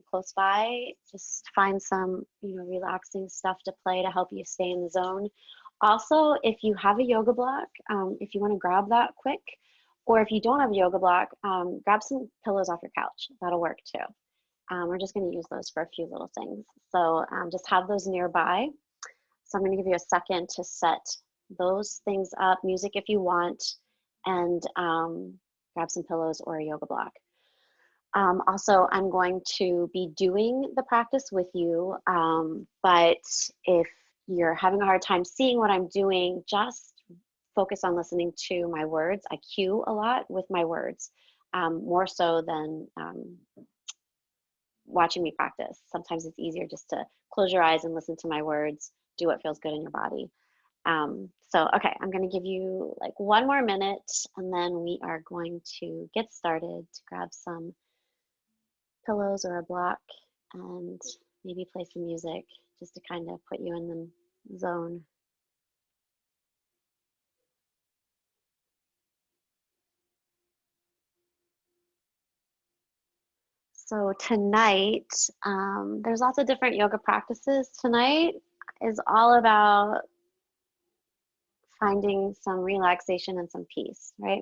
close by, just find some, relaxing stuff to play to help you stay in the zone. Also, if you have a yoga block, if you want to grab that quick, or if you don't have a yoga block, grab some pillows off your couch. That'll work too. We're just going to use those for a few little things. So just have those nearby. So I'm going to give you a second to set those things up, music if you want, and grab some pillows or a yoga block. Also, I'm going to be doing the practice with you, but if you're having a hard time seeing what I'm doing, just focus on listening to my words. I cue a lot with my words, more so than watching me practice. Sometimes it's easier just to close your eyes and listen to my words, do what feels good in your body. So, okay, I'm going to give you like 1 more minute, and then we are going to get started to grab some pillows or a block and maybe play some music just to kind of put you in the zone. So tonight, there's lots of different yoga practices. Tonight is all about finding some relaxation and some peace, right?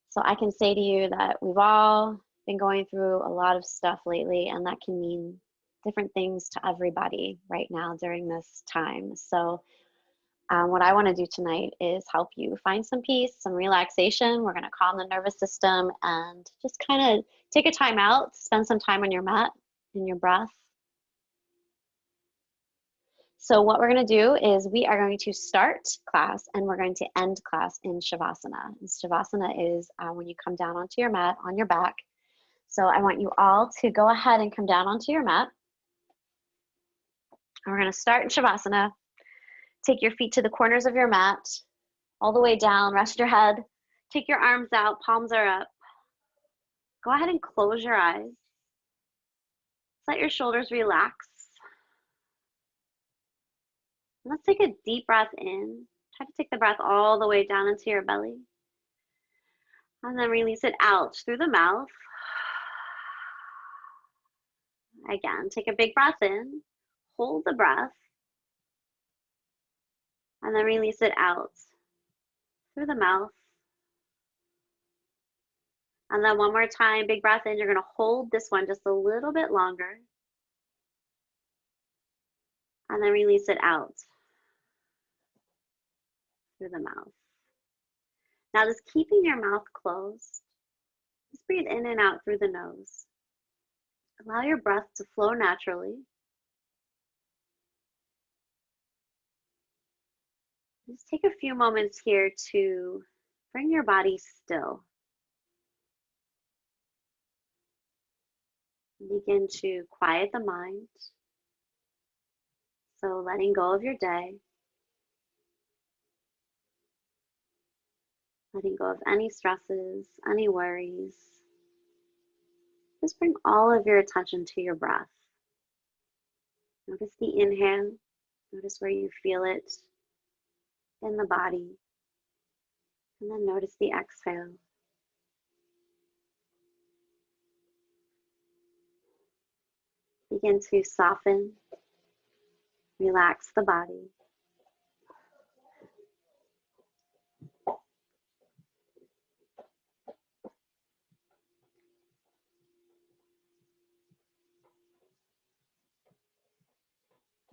So I can say to you that we've all been going through a lot of stuff lately, and that can mean different things to everybody right now during this time. So what I want to do tonight is help you find some peace, some relaxation. We're going to calm the nervous system and just kind of take a time out, spend some time on your mat, in your breath. So what we're going to do is we are going to start class and we're going to end class in Shavasana. And Shavasana is when you come down onto your mat on your back. So I want you all to go ahead and come down onto your mat. And we're going to start in Shavasana. Take your feet to the corners of your mat, all the way down, rest your head. Take your arms out, palms are up. Go ahead and close your eyes. Let your shoulders relax. Let's take a deep breath in. Try to take the breath all the way down into your belly. And then release it out through the mouth. Again, take a big breath in. Hold the breath. And then release it out through the mouth. And then one more time, big breath in. You're going to hold this one just a little bit longer. And then release it out through the mouth. Now just keeping your mouth closed, just breathe in and out through the nose. Allow your breath to flow naturally. Just take a few moments here to bring your body still. Begin to quiet the mind. So letting go of your day. Letting go of any stresses, any worries. Just bring all of your attention to your breath. Notice the inhale. Notice where you feel it in the body. And then notice the exhale. Begin to soften, relax the body.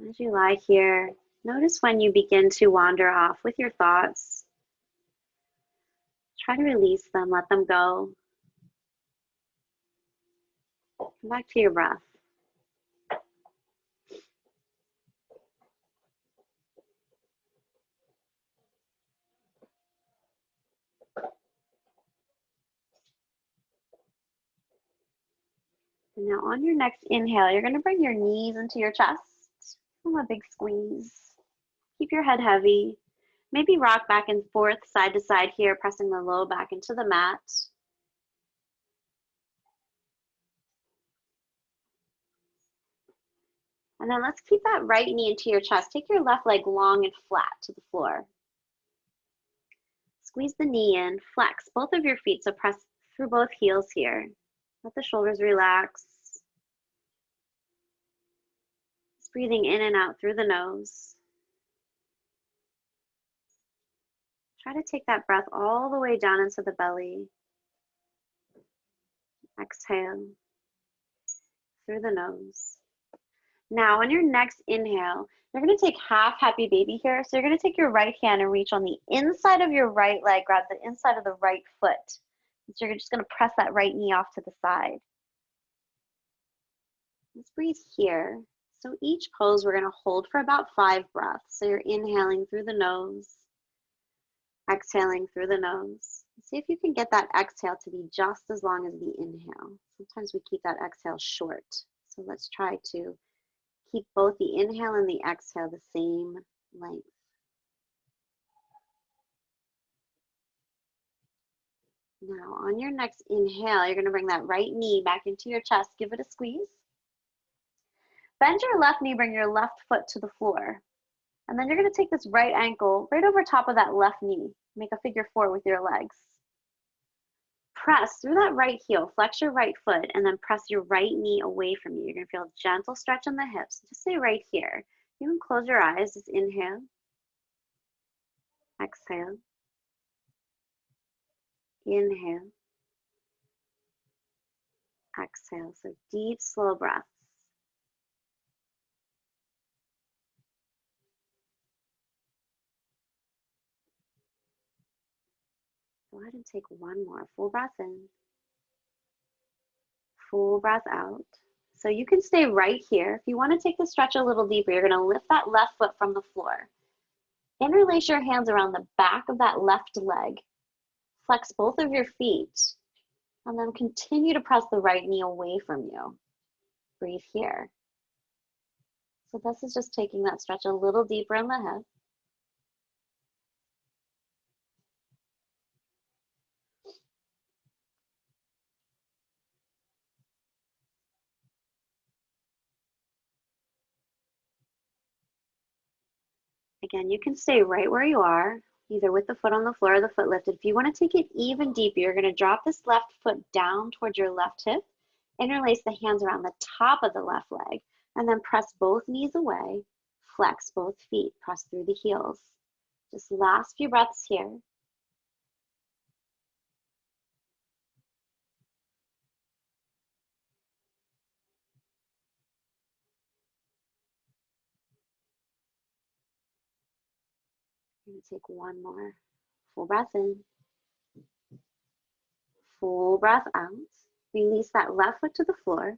As you lie here, notice when you begin to wander off with your thoughts. Try to release them, let them go. Come back to your breath. And now on your next inhale, you're going to bring your knees into your chest. From a big squeeze. Keep your head heavy. Maybe rock back and forth, side to side here, pressing the low back into the mat. And then let's keep that right knee into your chest. Take your left leg long and flat to the floor. Squeeze the knee in, flex both of your feet, so press through both heels here. Let the shoulders relax. breathing in and out through the nose. Try to take that breath all the way down into the belly. Exhale through the nose. Now on your next inhale, you're going to take half happy baby here. So you're going to take your right hand and reach on the inside of your right leg, grab the inside of the right foot. So you're just going to press that right knee off to the side. Let's breathe here. So each pose we're going to hold for about 5 breaths. So you're inhaling through the nose, exhaling through the nose. See if you can get that exhale to be just as long as the inhale. Sometimes we keep that exhale short. So let's try to keep both the inhale and the exhale the same length. Now on your next inhale, you're going to bring that right knee back into your chest. Give it a squeeze. Bend your left knee, bring your left foot to the floor. And then you're going to take this right ankle right over top of that left knee. Make a figure 4 with your legs. Press through that right heel, flex your right foot, and then press your right knee away from you. You're going to feel a gentle stretch in the hips. Just stay right here. You can close your eyes. Just inhale. Exhale. Inhale. Exhale. So deep, slow breaths. Go ahead and take one more. Full breath in. Full breath out. So you can stay right here. If you want to take the stretch a little deeper, you're going to lift that left foot from the floor. Interlace your hands around the back of that left leg. Flex both of your feet. And then continue to press the right knee away from you. Breathe here. So this is just taking that stretch a little deeper in the hip. Again, you can stay right where you are, either with the foot on the floor or the foot lifted. If you want to take it even deeper, you're going to drop this left foot down towards your left hip, interlace the hands around the top of the left leg, and then press both knees away, flex both feet, press through the heels. Just last few breaths here. We're going to take one more. Full breath in. Full breath out. Release that left foot to the floor,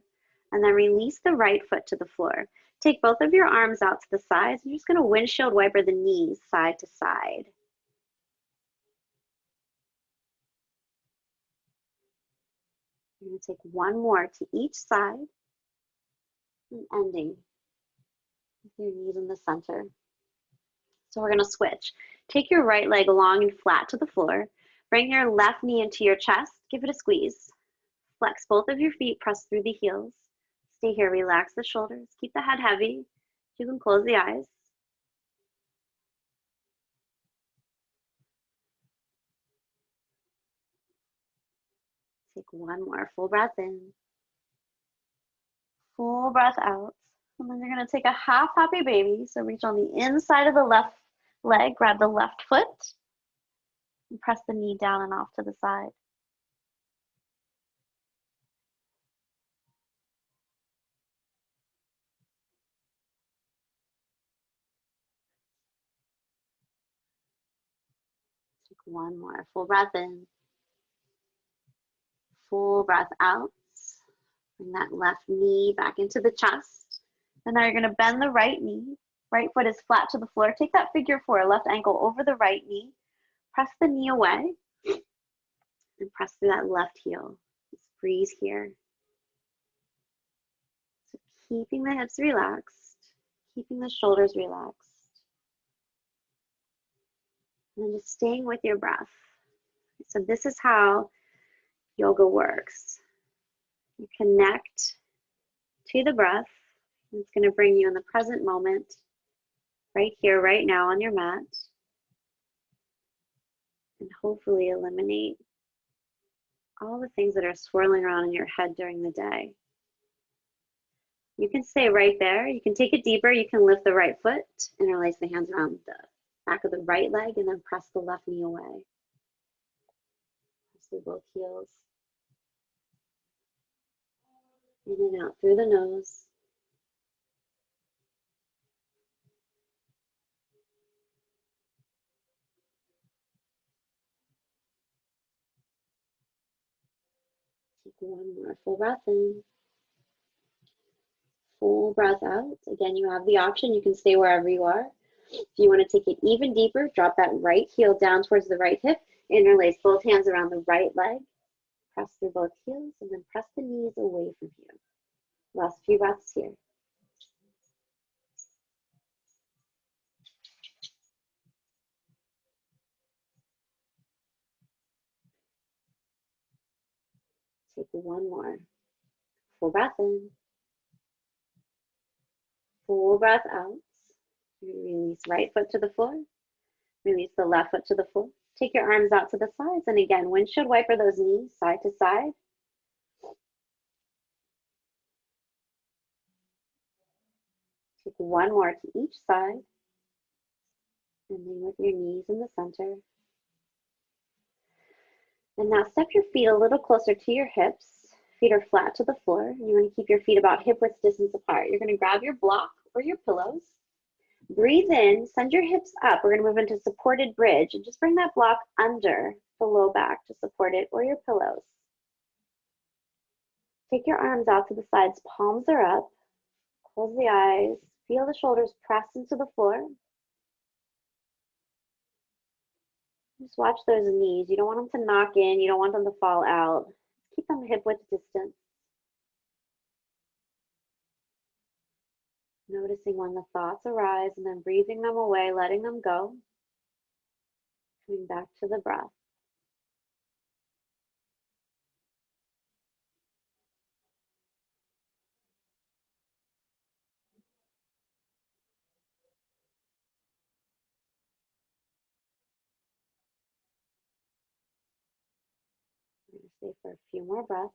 and then release the right foot to the floor. Take both of your arms out to the sides. You're just going to windshield wiper the knees side to side. You're going to take one more to each side, and ending with your knees in the center. So we're going to switch. Take your right leg long and flat to the floor. Bring your left knee into your chest. Give it a squeeze. Flex both of your feet, press through the heels. Stay here, relax the shoulders. Keep the head heavy. You can close the eyes. Take one more full breath in. Full breath out. And then you're going to take a half happy baby. So reach on the inside of the left leg, grab the left foot, and press the knee down and off to the side. Take one more full breath in. Full breath out. Bring that left knee back into the chest. And now you're going to bend the right knee. Right foot is flat to the floor. Take that figure 4, left ankle over the right knee. Press the knee away. And press through that left heel. Just breathe here. So keeping the hips relaxed. Keeping the shoulders relaxed. And then just staying with your breath. So this is how yoga works. You connect to the breath. It's going to bring you in the present moment, right here, right now on your mat, and hopefully eliminate all the things that are swirling around in your head during the day. You can stay right there. You can take it deeper. You can lift the right foot, interlace the hands around the back of the right leg, and then press the left knee away. Press through both heels. In and out through the nose. Take one more full breath in. Full breath out. Again, you have the option. You can stay wherever you are. If you want to take it even deeper, drop that right heel down towards the right hip. Interlace both hands around the right leg. Press through both heels and then press the knees away from you. Last few breaths here. Take one more. Full breath in. Full breath out. Release right foot to the floor. Release the left foot to the floor. Take your arms out to the sides. And again, windshield wiper those knees side to side. Take one more to each side. Ending with your knees in the center. And now step your feet a little closer to your hips. Feet are flat to the floor. You want to keep your feet about hip width distance apart. You're going to grab your block or your pillows. Breathe in, send your hips up. We're going to move into supported bridge and just bring that block under the low back to support it or your pillows. Take your arms out to the sides, palms are up. Close the eyes. Feel the shoulders press into the floor. Just watch those knees. You don't want them to knock in. You don't want them to fall out. Keep them hip width distance. Noticing when the thoughts arise and then breathing them away, letting them go. Coming back to the breath. We're going to stay for a few more breaths.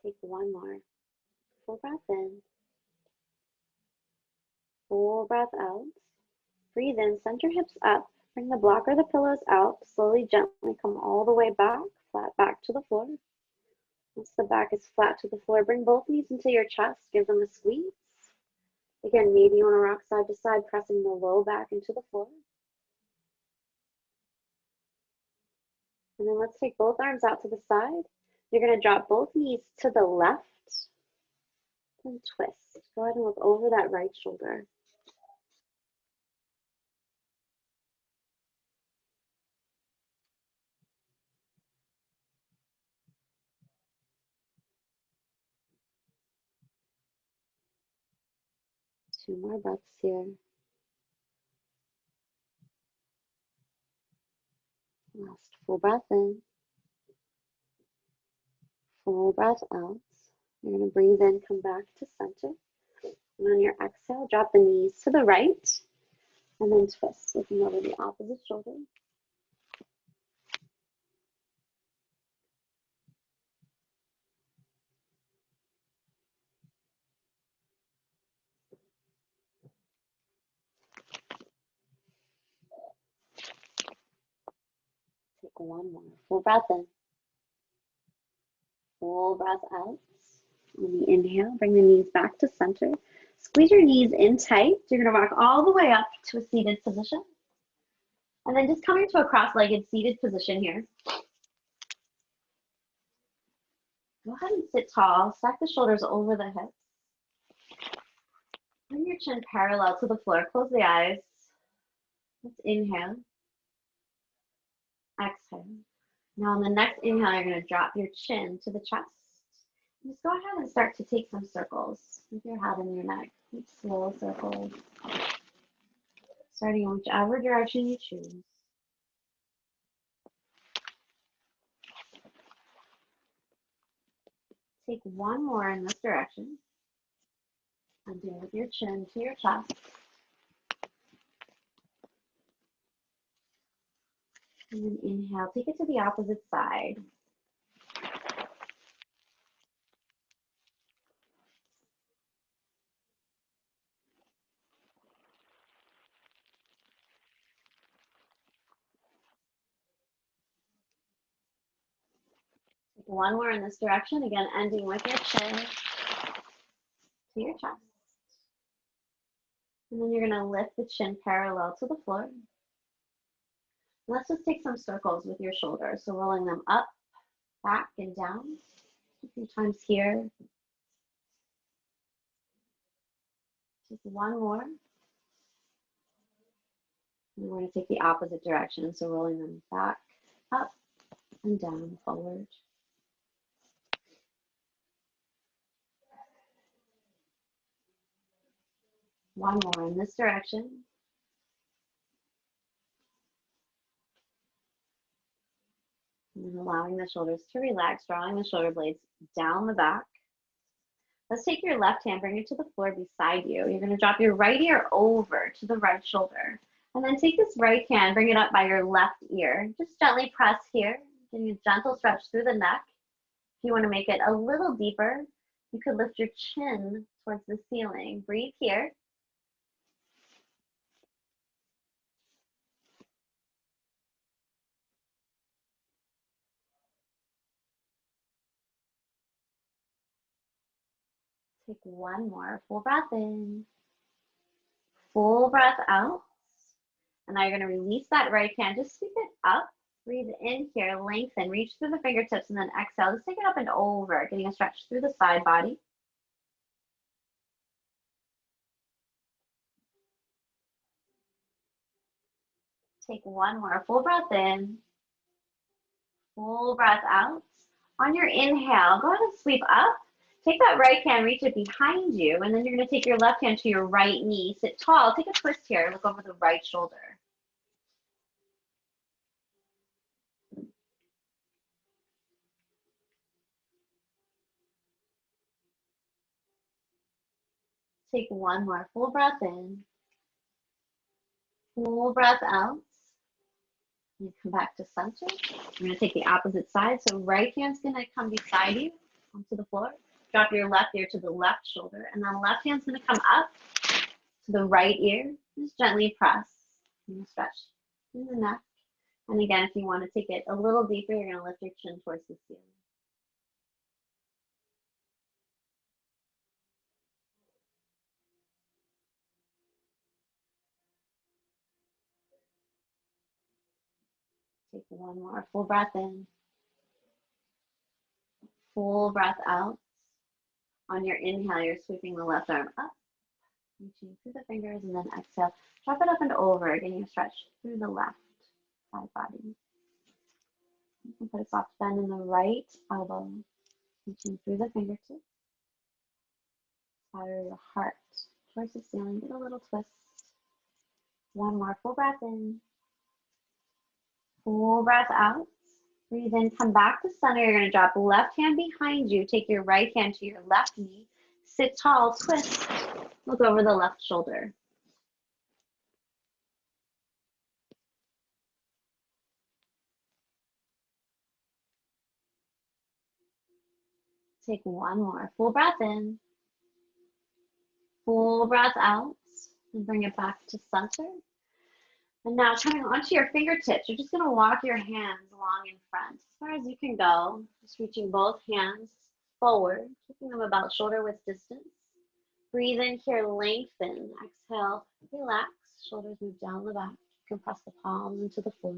Take one more. Full breath in. Full breath out. Breathe in, send your hips up. Bring the block or the pillows out. Slowly, gently come all the way back, flat back to the floor. Once the back is flat to the floor, bring both knees into your chest. Give them a squeeze. Again, maybe you want to rock side to side, pressing the low back into the floor. And then let's take both arms out to the side. You're going to drop both knees to the left and twist. Go ahead and look over that right shoulder. Two more breaths here. Last full breath in. Full breath out. You're going to breathe in, come back to center. And on your exhale, drop the knees to the right and then twist, looking over the opposite shoulder. Take one more. Full breath in. Full breath out. On the inhale, bring the knees back to center. Squeeze your knees in tight. You're going to rock all the way up to a seated position. And then just coming to a cross-legged seated position here. Go ahead and sit tall. Stack the shoulders over the hips. Bring your chin parallel to the floor. Close the eyes. Let's inhale. Exhale. Now on the next inhale, you're going to drop your chin to the chest. And just go ahead and start to take some circles with your head and your neck. Slow circles. Starting in whichever direction you choose. Take one more in this direction. And do it with your chin to your chest. And then inhale, take it to the opposite side. Take one more in this direction, again, ending with your chin to your chest. And then you're going to lift the chin parallel to the floor. Let's just take some circles with your shoulders. So rolling them up, back, and down. A few times here. Just one more. And we're going to take the opposite direction. So rolling them back, up, and down, forward. One more in this direction. And then allowing the shoulders to relax, drawing the shoulder blades down the back. Let's take your left hand, bring it to the floor beside you. You're going to drop your right ear over to the right shoulder. And then take this right hand, bring it up by your left ear. Just gently press here, getting a gentle stretch through the neck. If you want to make it a little deeper, you could lift your chin towards the ceiling. Breathe here. Take one more. Full breath in. Full breath out. And now you're going to release that right hand. Just sweep it up. Breathe in here. Lengthen. Reach through the fingertips and then exhale. Just take it up and over. Getting a stretch through the side body. Take one more. Full breath in. Full breath out. On your inhale, go ahead and sweep up. Take that right hand, reach it behind you, and then you're going to take your left hand to your right knee. Sit tall. Take a twist here. Look over the right shoulder. Take one more. Full breath in. Full breath out. You come back to center. You're going to take the opposite side. So right hand's going to come beside you onto the floor. Drop your left ear to the left shoulder. And then left hand's going to come up to the right ear. Just gently press. And stretch in the neck. And again, if you want to take it a little deeper, you're going to lift your chin towards the ceiling. Take one more. Full breath in. Full breath out. On your inhale, you're sweeping the left arm up, reaching through the fingers, and then exhale. Drop it up and over, getting a stretch through the left side body. You can put a soft bend in the right elbow, reaching through the fingertips. Fire your heart towards the ceiling. Get a little twist. One more. Full breath in. Full breath out. Breathe in, come back to center. You're going to drop left hand behind you. Take your right hand to your left knee. Sit tall, twist. Look over the left shoulder. Take one more. Full breath in. Full breath out. And bring it back to center. And now coming onto your fingertips, you're just going to walk your hands long in front, as far as you can go. Just reaching both hands forward, keeping them about shoulder width distance. Breathe in here, lengthen. Exhale, relax. Shoulders move down the back. You can press the palms into the floor.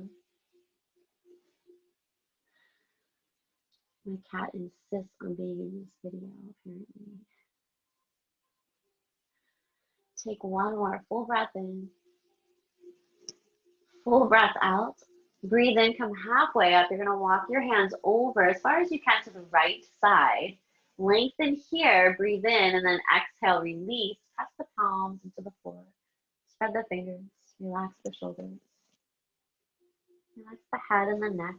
My cat insists on being in this video, apparently. Take one more full breath in. Full breath out. Breathe in, come halfway up. You're going to walk your hands over as far as you can to the right side. Lengthen here, breathe in, and then exhale, release. Press the palms into the floor. Spread the fingers. Relax the shoulders. Relax the head and the neck.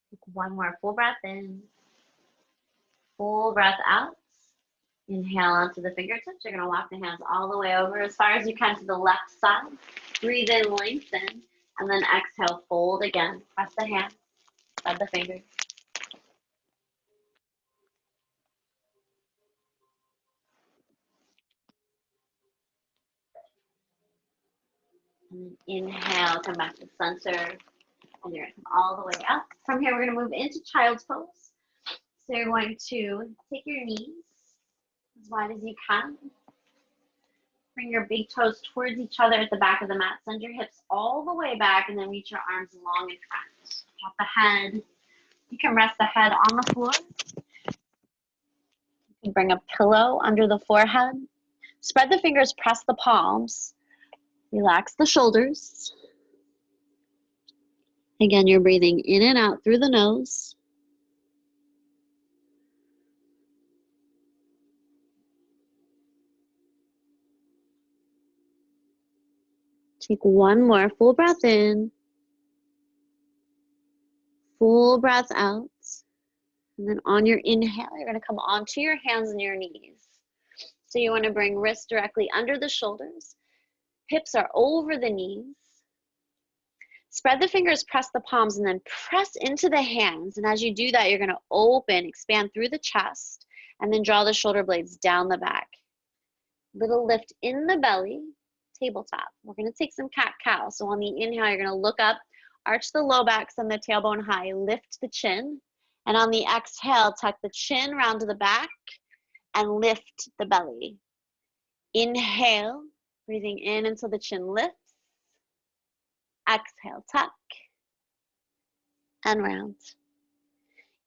Take one more full breath in. Full breath out. Inhale onto the fingertips. You're going to walk the hands all the way over as far as you can to the left side. Breathe in, lengthen, and then exhale, fold again. Press the hands, spread the fingers. And then inhale, come back to center. And you're going to come all the way up. From here, we're going to move into child's pose. So you're going to take your knees as wide as you can. Bring your big toes towards each other at the back of the mat. Send your hips all the way back and then reach your arms long in front. Drop the head. You can rest the head on the floor. You can bring a pillow under the forehead. Spread the fingers, press the palms. Relax the shoulders. Again, you're breathing in and out through the nose. Take one more full breath in. Full breath out. And then on your inhale, you're going to come onto your hands and your knees. So you want to bring wrists directly under the shoulders. Hips are over the knees. Spread the fingers, press the palms, and then press into the hands. And as you do that, you're going to open, expand through the chest, and then draw the shoulder blades down the back. Little lift in the belly, tabletop. We're going to take some cat-cow. So on the inhale, you're going to look up, arch the low back, send the tailbone high, lift the chin. And on the exhale, tuck the chin round to the back and lift the belly. Inhale, breathing in until the chin lifts. Exhale, tuck and round.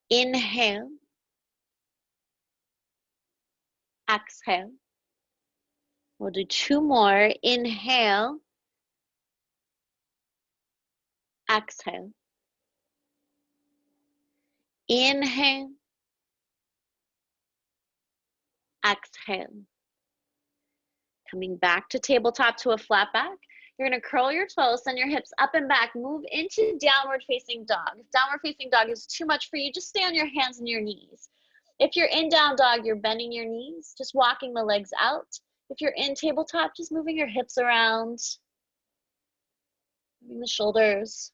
Inhale. Exhale. We'll do two more. Inhale. Exhale. Inhale. Exhale. Coming back to tabletop to a flat back. You're going to curl your toes, send your hips up and back, move into downward facing dog. If downward facing dog is too much for you, just stay on your hands and your knees. If you're in down dog, you're bending your knees, just walking the legs out. If you're in tabletop, just moving your hips around, moving the shoulders.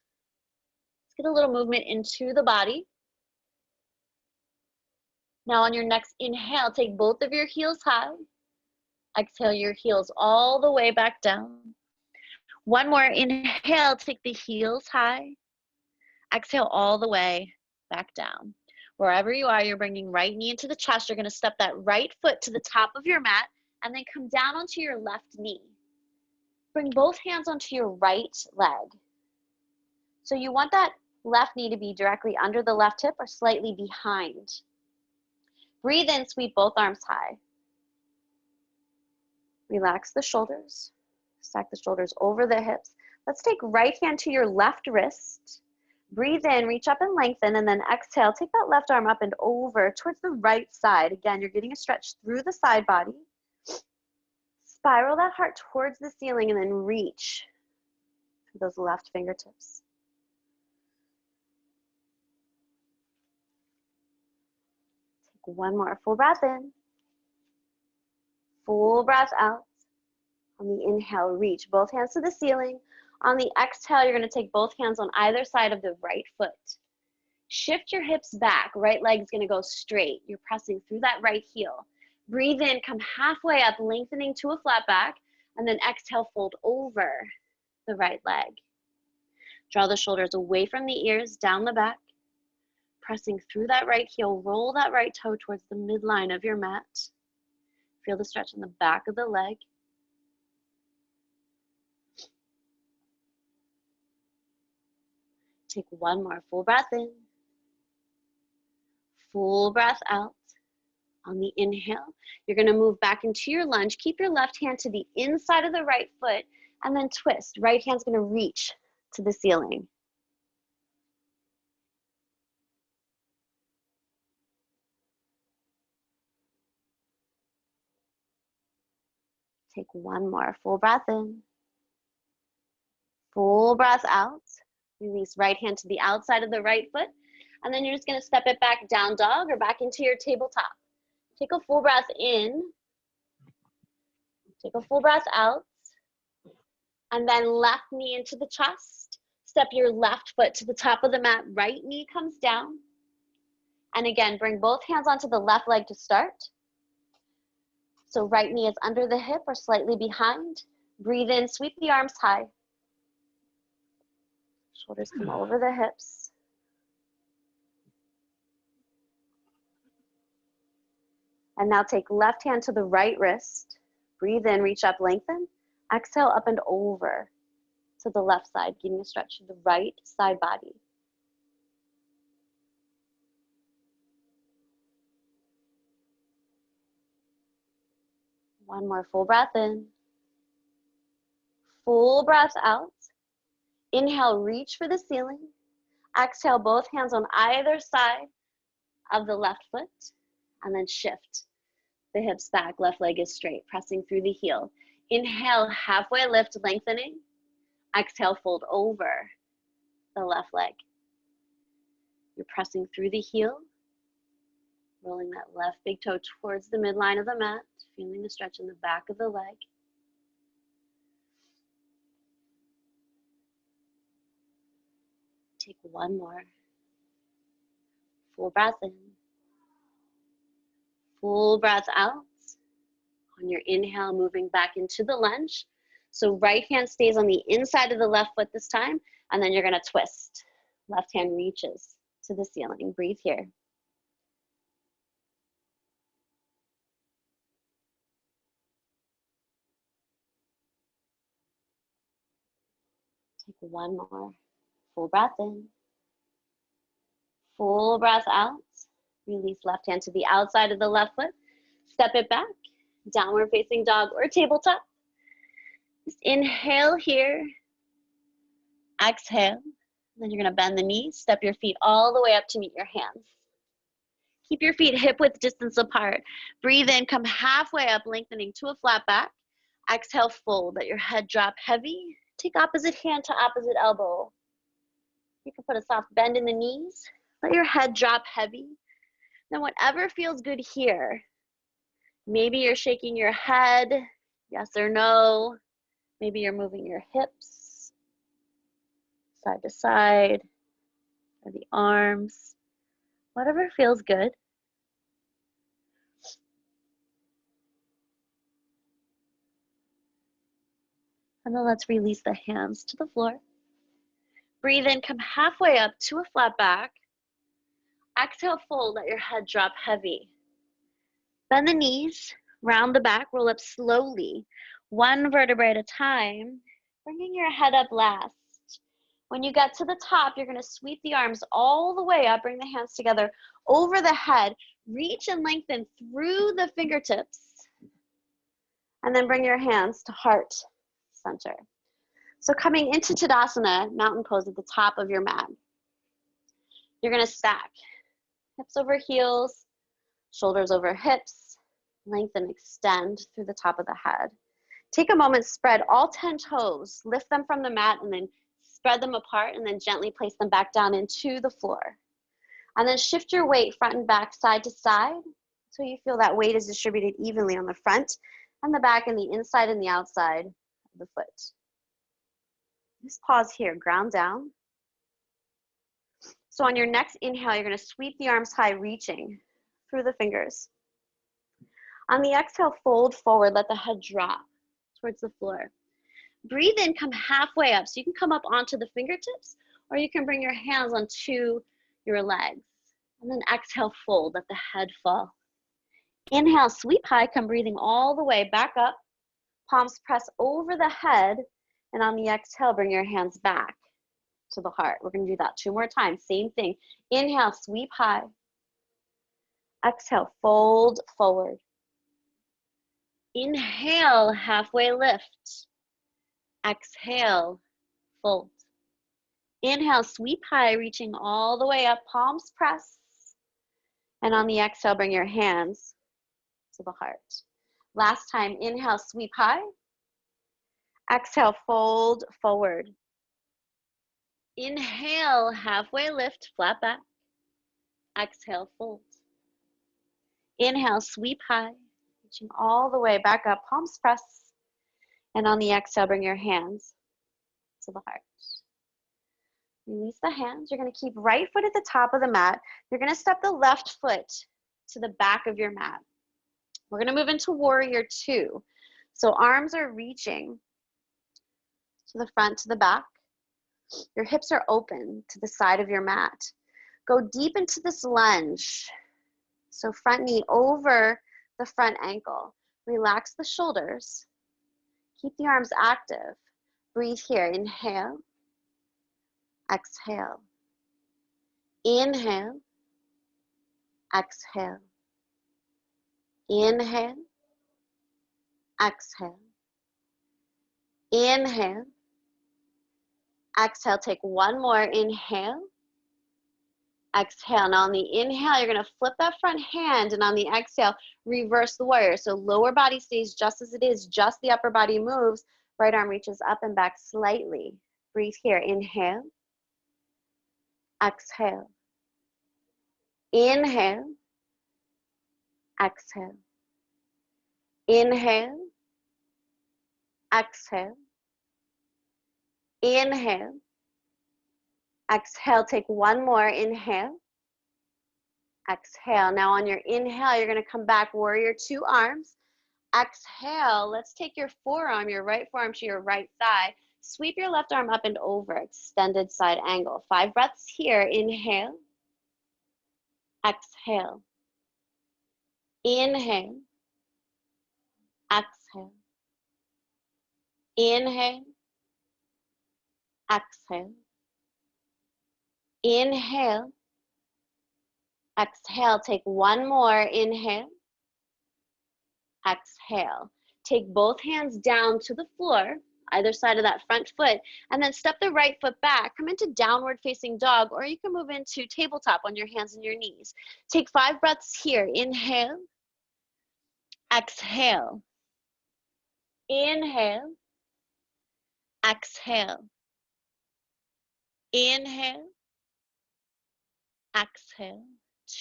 Let's get a little movement into the body. Now on your next inhale, take both of your heels high. Exhale your heels all the way back down. One more inhale, take the heels high. Exhale all the way back down. Wherever you are, you're bringing right knee into the chest. You're going to step that right foot to the top of your mat and then come down onto your left knee. Bring both hands onto your right leg. So you want that left knee to be directly under the left hip or slightly behind. Breathe in, sweep both arms high. Relax the shoulders. Stack the shoulders over the hips. Let's take right hand to your left wrist. Breathe in, reach up and lengthen, and then exhale. Take that left arm up and over towards the right side. Again, you're getting a stretch through the side body. Spiral that heart towards the ceiling and then reach for those left fingertips. Take one more full breath in. Full breath out. On the inhale, reach both hands to the ceiling. On the exhale, you're going to take both hands on either side of the right foot. Shift your hips back. Right leg's going to go straight. You're pressing through that right heel. Breathe in, come halfway up, lengthening to a flat back, and then exhale, fold over the right leg. Draw the shoulders away from the ears, down the back. Pressing through that right heel, roll that right toe towards the midline of your mat. Feel the stretch in the back of the leg. Take one more full breath in. Full breath out. On the inhale, you're going to move back into your lunge. Keep your left hand to the inside of the right foot and then twist. Right hand's going to reach to the ceiling. Take one more. Full breath in. Full breath out. Release right hand to the outside of the right foot. And then you're just going to step it back, down dog, or back into your tabletop. Take a full breath in. Take a full breath out. And then left knee into the chest. Step your left foot to the top of the mat. Right knee comes down. And again, bring both hands onto the left leg to start. So right knee is under the hip or slightly behind. Breathe in, sweep the arms high. Shoulders come over the hips. And now take left hand to the right wrist. Breathe in, reach up, lengthen. Exhale, up and over to the left side, getting a stretch to the right side body. One more full breath in. Full breath out. Inhale, reach for the ceiling. Exhale, both hands on either side of the left foot. And then shift the hips back, left leg is straight, pressing through the heel. Inhale, halfway lift, lengthening. Exhale, fold over the left leg. You're pressing through the heel, rolling that left big toe towards the midline of the mat, feeling the stretch in the back of the leg. Take one more. Full breath in. Full breath out. On your inhale, moving back into the lunge. So right hand stays on the inside of the left foot this time, and then you're gonna twist. Left hand reaches to the ceiling. Breathe here. Take one more. Full breath in. Full breath out. Release left hand to the outside of the left foot. Step it back. Downward facing dog or tabletop. Just inhale here. Exhale. Then you're going to bend the knees. Step your feet all the way up to meet your hands. Keep your feet hip width distance apart. Breathe in. Come halfway up, lengthening to a flat back. Exhale, fold. Let your head drop heavy. Take opposite hand to opposite elbow. You can put a soft bend in the knees. Let your head drop heavy. Then whatever feels good here. Maybe you're shaking your head, yes or no. Maybe you're moving your hips side to side, or the arms. Whatever feels good. And then let's release the hands to the floor. Breathe in, come halfway up to a flat back. Exhale, fold, let your head drop heavy. Bend the knees, round the back, roll up slowly, one vertebrae at a time, bringing your head up last. When you get to the top, you're going to sweep the arms all the way up, bring the hands together over the head, reach and lengthen through the fingertips, and then bring your hands to heart center. So coming into Tadasana, mountain pose at the top of your mat, you're going to stack hips over heels, shoulders over hips, lengthen, extend through the top of the head. Take a moment, spread all 10 toes, lift them from the mat, and then spread them apart, and then gently place them back down into the floor. And then shift your weight front and back, side to side, so you feel that weight is distributed evenly on the front and the back and the inside and the outside of the foot. Just pause here, ground down. So on your next inhale, you're going to sweep the arms high, reaching through the fingers. On the exhale, fold forward, let the head drop towards the floor. Breathe in, come halfway up. So you can come up onto the fingertips, or you can bring your hands onto your legs. And then exhale, fold, let the head fall. Inhale, sweep high, come breathing all the way back up. Palms press over the head, and on the exhale, bring your hands back to the heart. We're going to do that 2 more times. Same thing. Inhale, sweep high. Exhale, fold forward. Inhale, halfway lift. Exhale, fold. Inhale, sweep high, reaching all the way up, palms press. And on the exhale, bring your hands to the heart. Last time, inhale, sweep high. Exhale, fold forward. Inhale, halfway lift, flat back. Exhale, fold. Inhale, sweep high, reaching all the way back up, palms press. And on the exhale, bring your hands to the heart. Release the hands. You're going to keep right foot at the top of the mat. You're going to step the left foot to the back of your mat. We're going to move into warrior two. So arms are reaching to the front, to the back. Your hips are open to the side of your mat. Go deep into this lunge. So front knee over the front ankle. Relax the shoulders. Keep the arms active. Breathe here. Inhale. Exhale. Inhale. Exhale. Inhale. Exhale. Inhale. Exhale. Take one more. Inhale. Exhale. Now on the inhale, you're going to flip that front hand, and on the exhale, reverse the warrior. So lower body stays just as it is, just the upper body moves. Right arm reaches up and back slightly. Breathe here. Inhale. Exhale. Inhale. Exhale. Inhale. Exhale. Inhale. Exhale. Take one more. Inhale. Exhale. Now on your inhale, you're going to come back, warrior two arms. Exhale. Let's take your forearm, your right forearm to your right thigh. Sweep your left arm up and over, extended side angle. 5 breaths here. Inhale. Exhale. Inhale. Exhale. Inhale. Exhale. Inhale. Exhale. Take one more. Inhale. Exhale. Take both hands down to the floor, either side of that front foot, and then step the right foot back. Come into downward facing dog, or you can move into tabletop on your hands and your knees. Take 5 breaths here. Inhale. Exhale. Inhale. Exhale. Inhale. Exhale.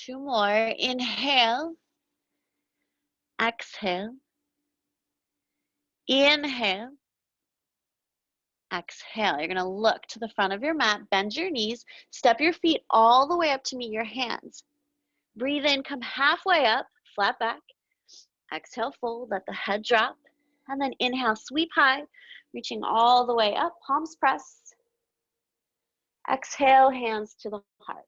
2 more. Inhale. Exhale. Inhale. Exhale. You're going to look to the front of your mat, bend your knees, step your feet all the way up to meet your hands. Breathe in, come halfway up, flat back. Exhale, fold, let the head drop. And then inhale, sweep high, reaching all the way up, palms press. Exhale, hands to the heart.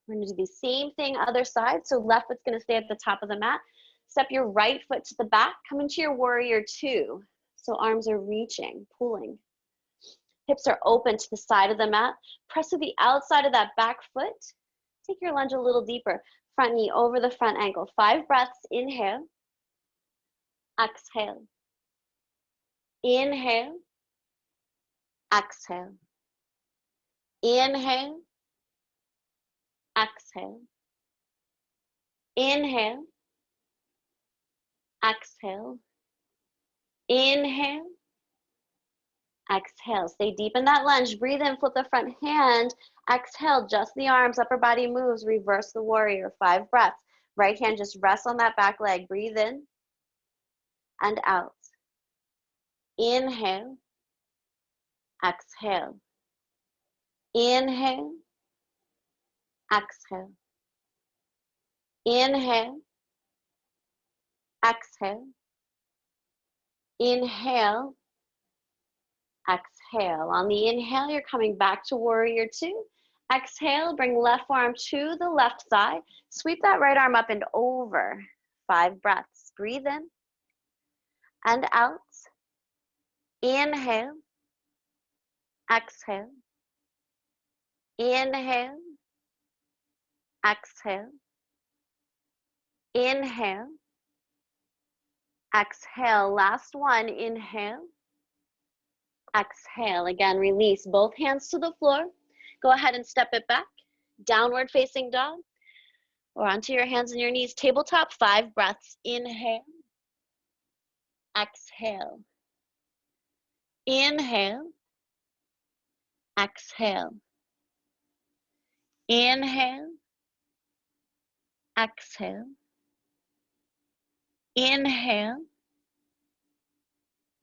We're going to do the same thing other side. So left foot's going to stay at the top of the mat. Step your right foot to the back. Come into your warrior two. So arms are reaching, pulling. Hips are open to the side of the mat. Press to the outside of that back foot. Take your lunge a little deeper. Front knee over the front ankle. 5 breaths. Inhale. Exhale. Inhale. Exhale. Inhale. Exhale. Inhale. Exhale. Inhale. Exhale. Stay deep in that lunge. Breathe in, flip the front hand. Exhale, just the arms, upper body moves. Reverse the warrior. 5 breaths. Right hand just rests on that back leg. Breathe in and out. Inhale. Exhale. Inhale. Exhale. Inhale. Exhale. Inhale. Exhale. On the inhale, you're coming back to warrior two. Exhale, bring left forearm to the left thigh. Sweep that right arm up and over. 5 breaths. Breathe in and out. Inhale. Exhale. Inhale. Exhale. Inhale. Exhale. Last one. Inhale. Exhale. Again, release both hands to the floor. Go ahead and step it back. Downward facing dog. Or onto your hands and your knees. Tabletop. 5 breaths. Inhale. exhale. Inhale, exhale. Inhale, exhale. Inhale,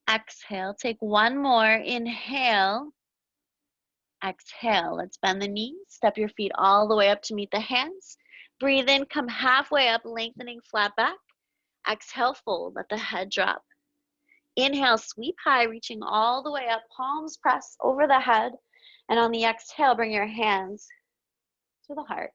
exhale. Take one more. Inhale, exhale. Let's bend the knees. Step your feet all the way up to meet the hands. Breathe in, come halfway up, lengthening flat back. Exhale, fold. Let the head drop. Inhale, sweep high, reaching all the way up. Palms press over the head. And on the exhale, bring your hands to the heart.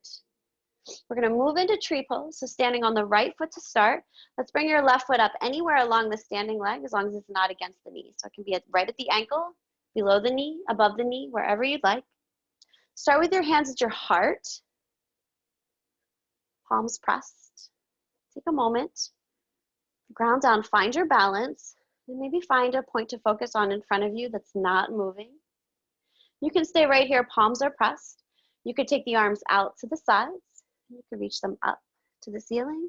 We're going to move into tree pose. So standing on the right foot to start. Let's bring your left foot up anywhere along the standing leg, as long as it's not against the knee. So it can be right at the ankle, below the knee, above the knee, wherever you'd like. Start with your hands at your heart. Palms pressed. Take a moment. Ground down, find your balance. And maybe find a point to focus on in front of you that's not moving. You can stay right here, palms are pressed. You could take the arms out to the sides. You could reach them up to the ceiling.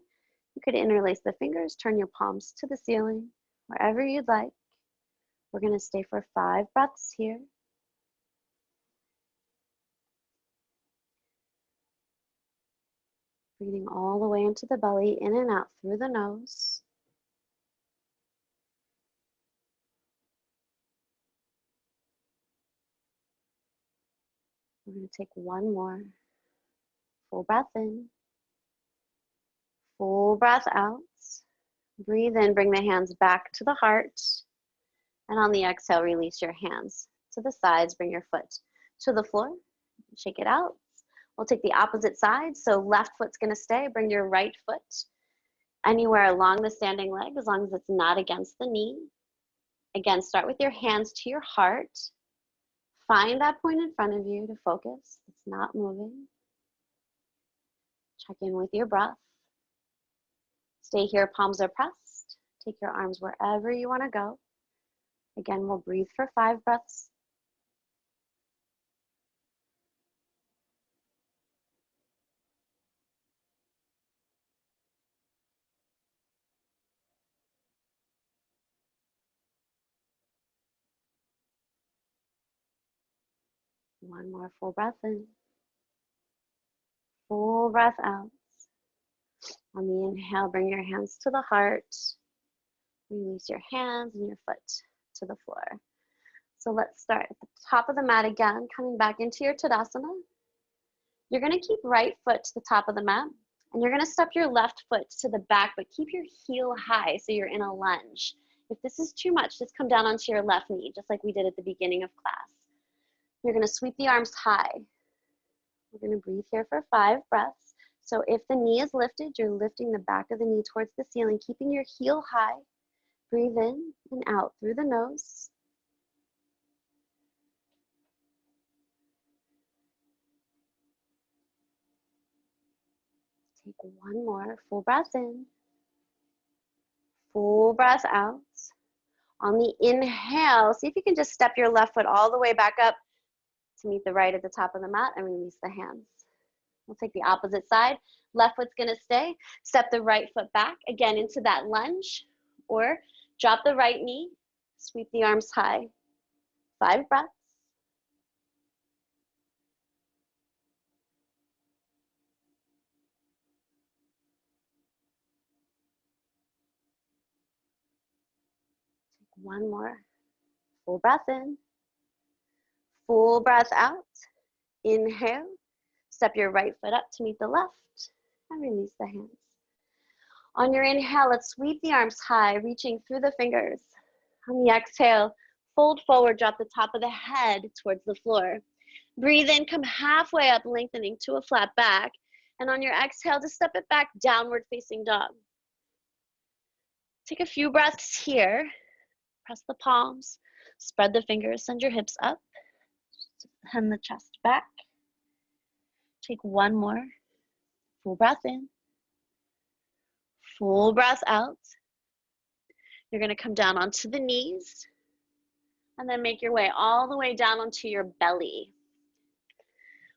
You could interlace the fingers, turn your palms to the ceiling, wherever you'd like. We're going to stay for 5 breaths here. Breathing all the way into the belly, in and out through the nose. We're going to take one more. Full breath in. Full breath out. Breathe in, bring the hands back to the heart. And on the exhale, release your hands to the sides. Bring your foot to the floor. Shake it out. We'll take the opposite side. So left foot's going to stay. Bring your right foot anywhere along the standing leg, as long as it's not against the knee. Again, start with your hands to your heart. Find that point in front of you to focus. It's not moving. Check in with your breath. Stay here, palms are pressed. Take your arms wherever you want to go. Again, we'll breathe for 5 breaths. One more full breath in. Full breath out. On the inhale, bring your hands to the heart. Release your hands and your foot to the floor. So let's start at the top of the mat again, coming back into your Tadasana. You're going to keep right foot to the top of the mat, and you're going to step your left foot to the back, but keep your heel high so you're in a lunge. If this is too much, just come down onto your left knee, just like we did at the beginning of class. You're going to sweep the arms high. We're going to breathe here for 5 breaths. So if the knee is lifted, you're lifting the back of the knee towards the ceiling, keeping your heel high. Breathe in and out through the nose. Take one more full breath in. Full breath out. On the inhale, see if you can just step your left foot all the way back up to meet the right at the top of the mat and release the hands. We'll take the opposite side. Left foot's going to stay. Step the right foot back, again into that lunge, or drop the right knee, sweep the arms high. 5 breaths. Take one more. Full breath in. Full breath out. Inhale. Step your right foot up to meet the left and release the hands. On your inhale, let's sweep the arms high, reaching through the fingers. On the exhale, fold forward, drop the top of the head towards the floor. Breathe in, come halfway up, lengthening to a flat back. And on your exhale, just step it back, downward facing dog. Take a few breaths here. Press the palms, spread the fingers, send your hips up. Send the chest back. Take one more. Full breath in. Full breath out. You're going to come down onto the knees and then make your way all the way down onto your belly.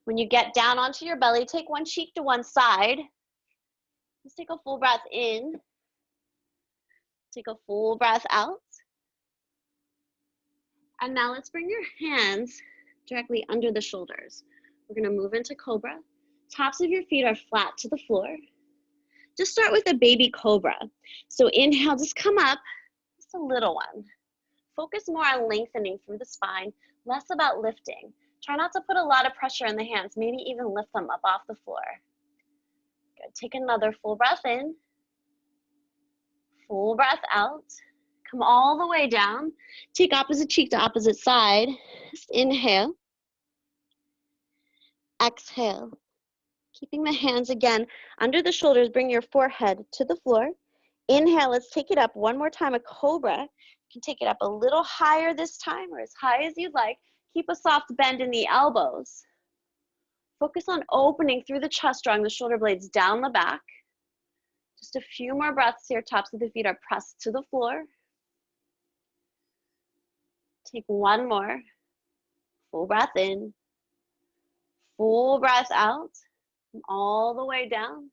When you get down onto your belly, take one cheek to one side. Let's take a full breath in. Take a full breath out. And now let's bring your hands directly under the shoulders. We're gonna move into cobra. Tops of your feet are flat to the floor. Just start with a baby cobra. So inhale, just come up, just a little one. Focus more on lengthening through the spine, less about lifting. Try not to put a lot of pressure in the hands, maybe even lift them up off the floor. Good, take another full breath in. Full breath out. Come all the way down. Take opposite cheek to opposite side. Just inhale. Exhale. Keeping the hands again under the shoulders, bring your forehead to the floor. Inhale, let's take it up one more time, a cobra. You can take it up a little higher this time or as high as you'd like. Keep a soft bend in the elbows. Focus on opening through the chest, drawing the shoulder blades down the back. Just a few more breaths here. Tops of the feet are pressed to the floor. Take one more. Full breath in. Full breath out. And all the way down.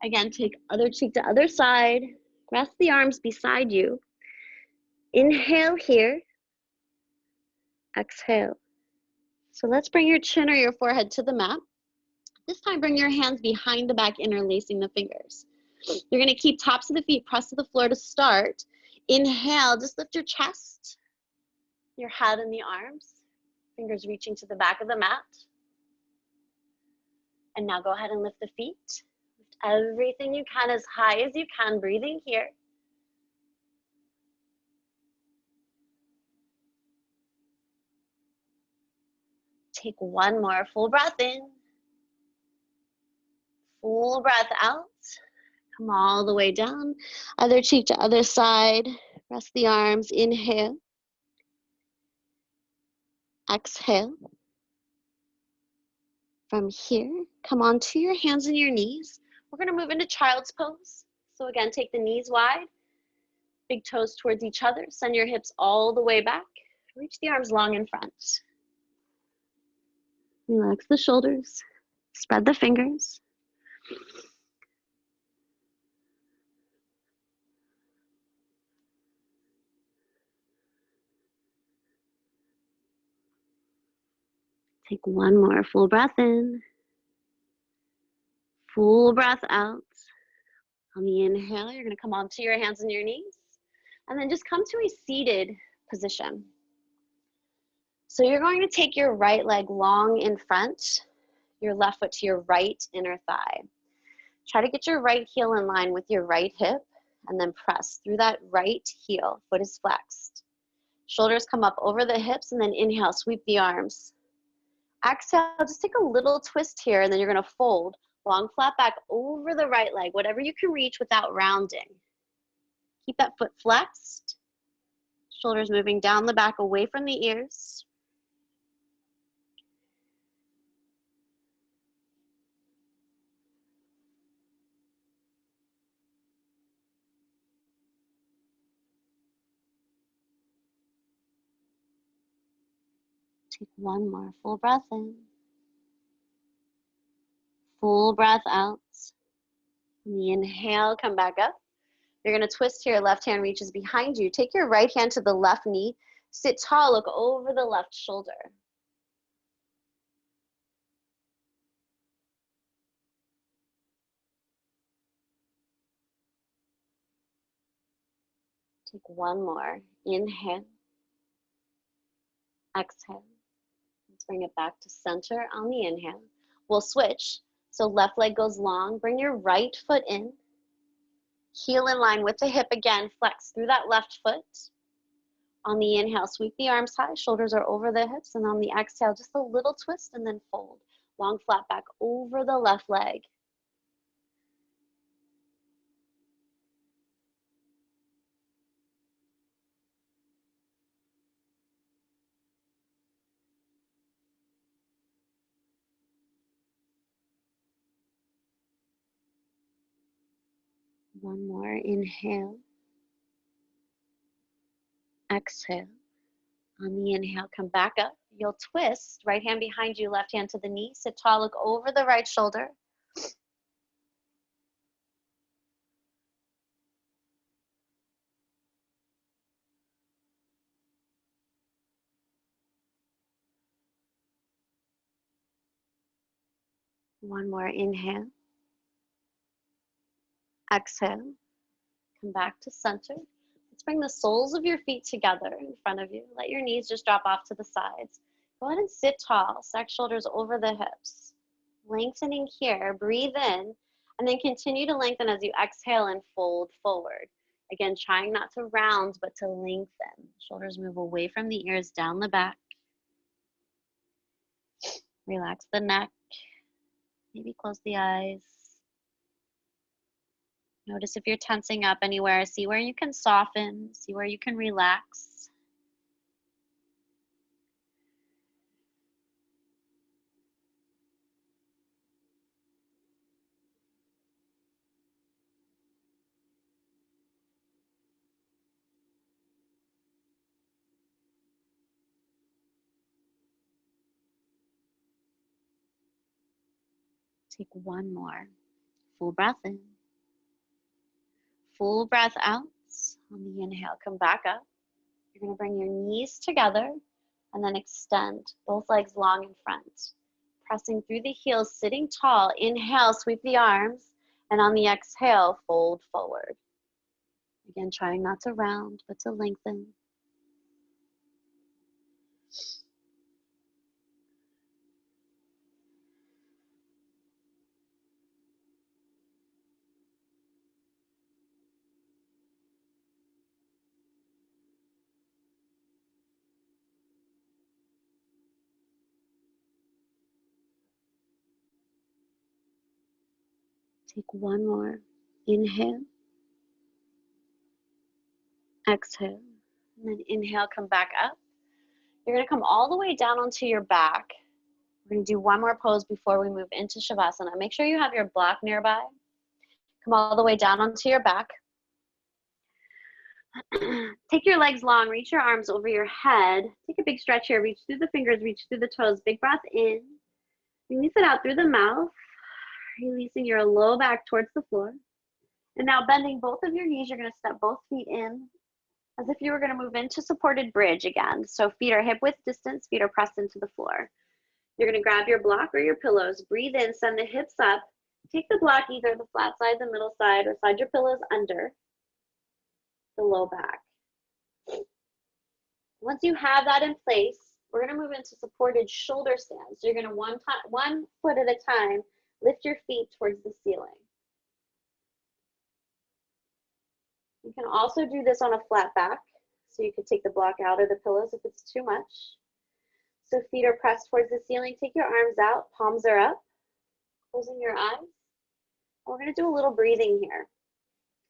Again, take other cheek to other side. Rest the arms beside you. Inhale here. Exhale. So let's bring your chin or your forehead to the mat. This time, bring your hands behind the back, interlacing the fingers. You're going to keep tops of the feet pressed to the floor to start. Inhale, just lift your chest, your head and the arms. Fingers reaching to the back of the mat. And now go ahead and lift the feet. Lift everything you can as high as you can, breathing here. Take one more full breath in. Full breath out. Come all the way down. Other cheek to other side. Rest the arms. Inhale. Exhale. From here, come onto your hands and your knees. We're going to move into child's pose. So again, take the knees wide. Big toes towards each other. Send your hips all the way back. Reach the arms long in front. Relax the shoulders. Spread the fingers. Take one more full breath in. Full breath out. On the inhale, you're going to come onto your hands and your knees. And then just come to a seated position. So you're going to take your right leg long in front, your left foot to your right inner thigh. Try to get your right heel in line with your right hip and then press through that right heel. Foot is flexed. Shoulders come up over the hips and then inhale, sweep the arms. Exhale, just take a little twist here and then you're going to fold. Long flat back over the right leg, whatever you can reach without rounding. Keep that foot flexed. Shoulders moving down the back away from the ears. Take one more full breath in. Full breath out. On the inhale, come back up. You're going to twist here, left hand reaches behind you. Take your right hand to the left knee. Sit tall, look over the left shoulder. Take one more. Inhale. Exhale. Let's bring it back to center on the inhale. We'll switch. So left leg goes long. Bring your right foot in. Heel in line with the hip again. Flex through that left foot. On the inhale, sweep the arms high. Shoulders are over the hips. And on the exhale, just a little twist and then fold. Long flat back over the left leg. One more. Inhale. Exhale. On the inhale, come back up. You'll twist, right hand behind you, left hand to the knee. Sit tall, look over the right shoulder. One more, inhale. Exhale. Come back to center. Let's bring the soles of your feet together in front of you. Let your knees just drop off to the sides. Go ahead and sit tall. Stack shoulders over the hips. Lengthening here. Breathe in. And then continue to lengthen as you exhale and fold forward. Again, trying not to round, but to lengthen. Shoulders move away from the ears, down the back. Relax the neck. Maybe close the eyes. Notice if you're tensing up anywhere. See where you can soften. See where you can relax. Take one more. Full breath in. Full breath out. On the inhale, come back up. You're going to bring your knees together and then extend both legs long in front. Pressing through the heels, sitting tall. Inhale, sweep the arms. And on the exhale, fold forward. Again, trying not to round, but to lengthen. Take one more. Inhale. Exhale. And then inhale, come back up. You're going to come all the way down onto your back. We're going to do one more pose before we move into Shavasana. Make sure you have your block nearby. Come all the way down onto your back. Take your legs long. Reach your arms over your head. Take a big stretch here. Reach through the fingers. Reach through the toes. Big breath in. Release it out through the mouth. Releasing your low back towards the floor. And now bending both of your knees, you're going to step both feet in as if you were going to move into supported bridge again. So feet are hip width distance, feet are pressed into the floor. You're going to grab your block or your pillows, breathe in, send the hips up. Take the block, either the flat side, the middle side, or slide your pillows under the low back. Once you have that in place, we're going to move into supported shoulder stands. So you're going to one foot at a time, lift your feet towards the ceiling. You can also do this on a flat back. So you could take the block out or the pillows if it's too much. So feet are pressed towards the ceiling. Take your arms out, palms are up, closing your eyes. We're going to do a little breathing here.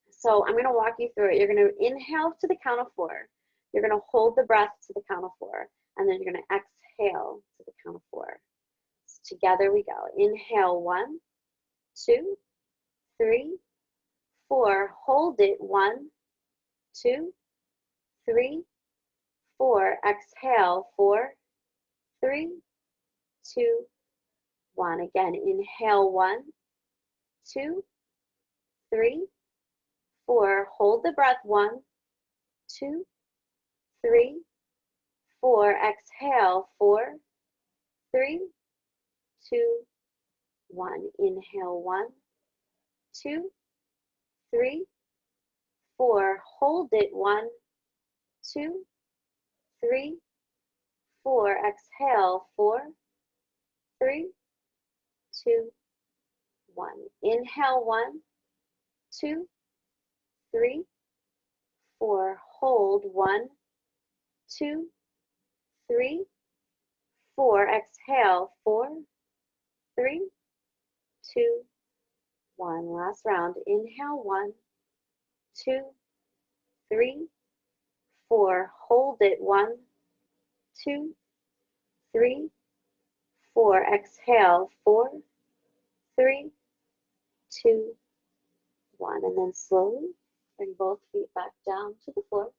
So I'm going to walk you through it. You're going to inhale to the count of 4. You're going to hold the breath to the count of 4. And then you're going to exhale to the count of 4. So together we go. Inhale, 1, 2, 3, 4. Hold it. 1, 2, 3, 4. Exhale. 4, 3, 2, 1. Again, inhale. 1, 2, 3, 4. Hold the breath. 1, 2, 3, 4. Exhale. 4, 3, 2, 1. Inhale. 1, 2, 3, 4. Hold it. 1, 2, 3, 4. Exhale. 4, 3, 2, 1. Inhale. 1, 2, 3, 4. Hold. 1, 2, 3, 4. Exhale. 4, 3, 2, 1. Last round. Inhale. 1, 2, 3, 4. Hold it. 1, 2, 3, 4. Exhale. 4, 3, 2, 1. And then slowly bring both feet back down to the floor.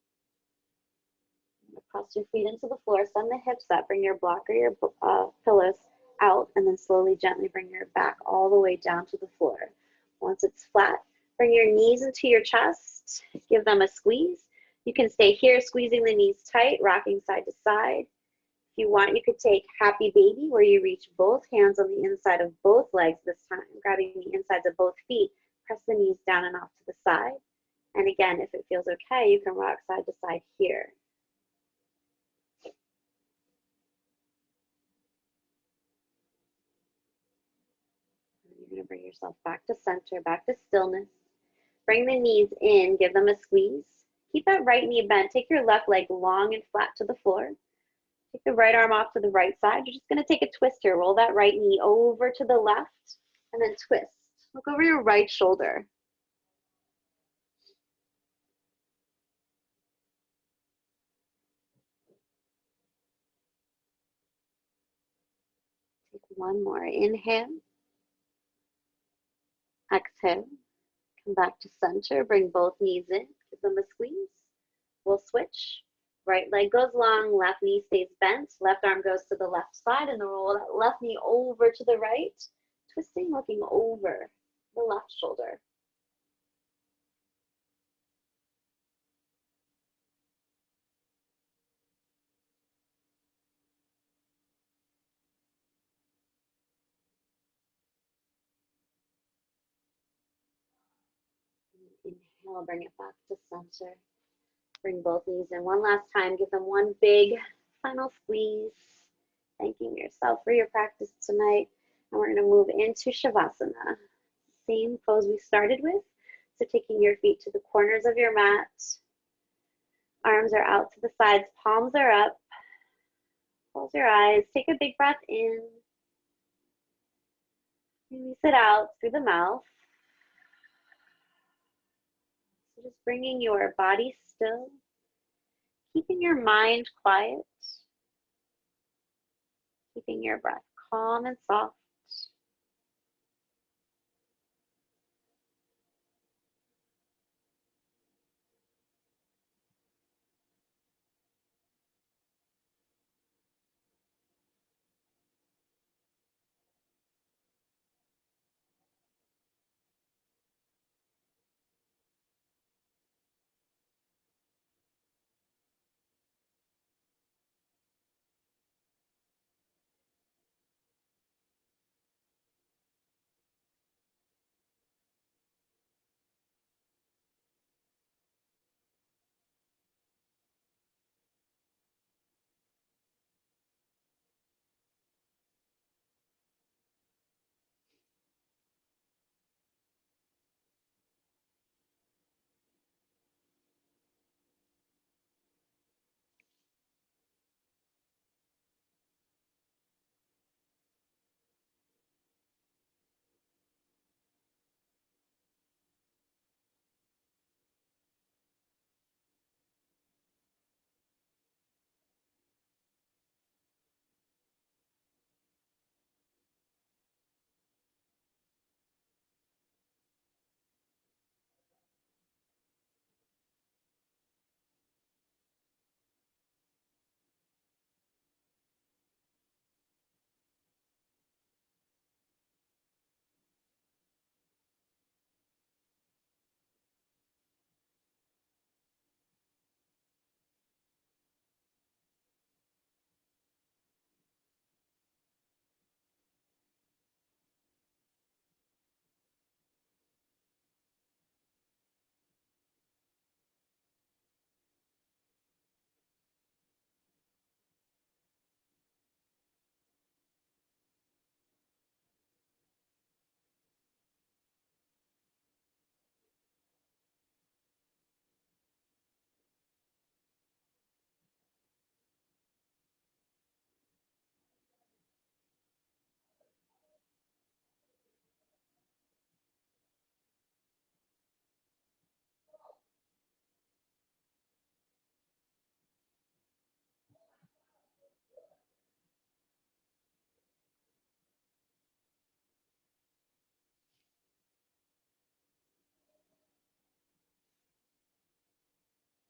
Press your feet into the floor. Send the hips up. Bring your block or your pillows out. And then slowly, gently bring your back all the way down to the floor. Once it's flat, bring your knees into your chest. Give them a squeeze. You can stay here, squeezing the knees tight, rocking side to side. If you want, you could take Happy Baby, where you reach both hands on the inside of both legs this time, grabbing the insides of both feet, press the knees down and off to the side. And again, if it feels okay, you can rock side to side here. You're going to bring yourself back to center, back to stillness. Bring the knees in, give them a squeeze. Keep that right knee bent. Take your left leg long and flat to the floor. Take the right arm off to the right side. You're just going to take a twist here. Roll that right knee over to the left and then twist. Look over your right shoulder. Take one more. Inhale. Exhale. Come back to center. Bring both knees in. Give them a squeeze. We'll switch. Right leg goes long, left knee stays bent, left arm goes to the left side, and then roll that left knee over to the right, twisting, looking over the left shoulder. Inhale, bring it back to center. Bring both knees in one last time. Give them one big final squeeze. Thanking yourself for your practice tonight. And we're going to move into Shavasana. Same pose we started with. So taking your feet to the corners of your mat. Arms are out to the sides. Palms are up. Close your eyes. Take a big breath in. Release it out through the mouth. So just bringing your body still. Keeping your mind quiet. Keeping your breath calm and soft.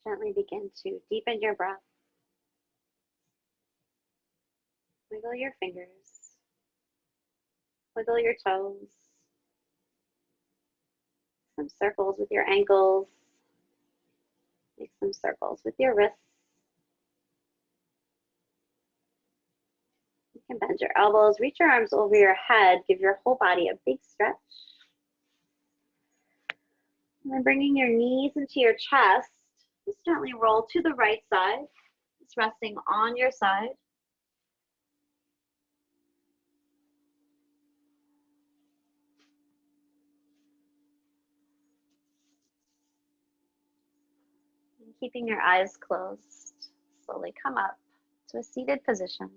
Gently begin to deepen your breath. Wiggle your fingers. Wiggle your toes. Some circles with your ankles. Make some circles with your wrists. You can bend your elbows, reach your arms over your head, give your whole body a big stretch. And then bringing your knees into your chest, just gently roll to the right side, just resting on your side. And keeping your eyes closed, slowly come up to a seated position.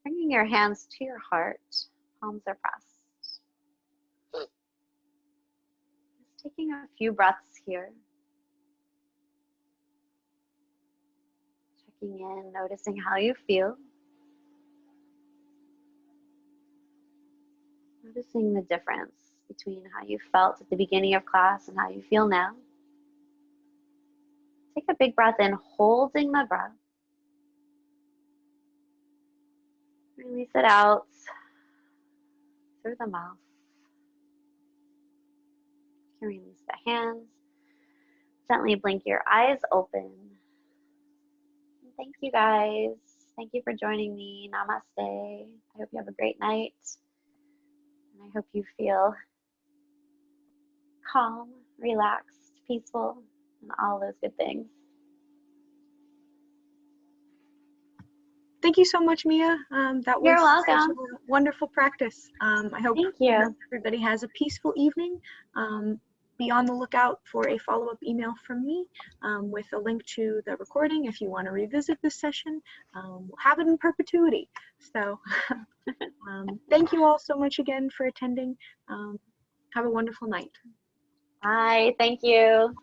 Bringing your hands to your heart, palms are pressed. Just taking a few breaths here. Checking in, noticing how you feel. Noticing the difference between how you felt at the beginning of class and how you feel now. Take a big breath in, holding the breath. Release it out through the mouth. You can release the hands. Gently blink your eyes open. And thank you guys. Thank you for joining me. Namaste. I hope you have a great night. And I hope you feel calm, relaxed, peaceful, and all those good things. Thank you so much, Mia. That You're was welcome. such a wonderful practice. I hope Thank you. everybody has a peaceful evening. Be on the lookout for a follow-up email from me with a link to the recording if you want to revisit this session. We'll have it in perpetuity. So thank you all so much again for attending. Have a wonderful night. Bye. Thank you.